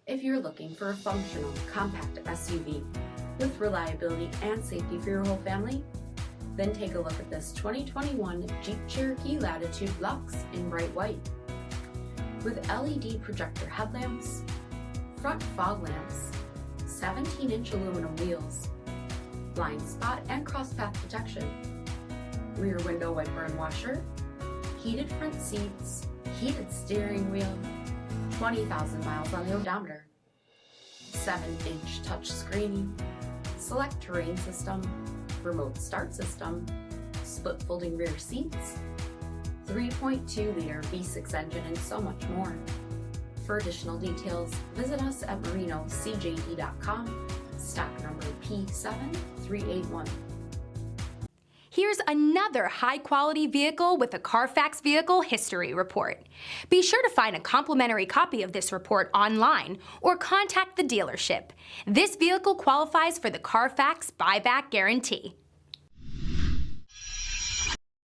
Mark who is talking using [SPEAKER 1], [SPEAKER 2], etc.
[SPEAKER 1] If you're looking for a functional, compact SUV with reliability and safety for your whole family, then take a look at this 2021 Jeep Cherokee Latitude Luxe in bright white. With LED projector headlamps, front fog lamps, 17-inch aluminum wheels, blind spot and cross-path protection, rear window wiper and washer, heated front seats, heated steering wheel, 20,000 miles on the odometer, 7-inch touchscreen, SELEC-TERRAIN system, remote start system, split folding rear seats, 3.2-liter V6 engine, and so much more. For additional details, visit us at marinocjd.com, stock number P7381.
[SPEAKER 2] Here's another high-quality vehicle with a CARFAX Vehicle History Report. Be sure to find a complimentary copy of this report online or contact the dealership. This vehicle qualifies for the CARFAX Buyback Guarantee.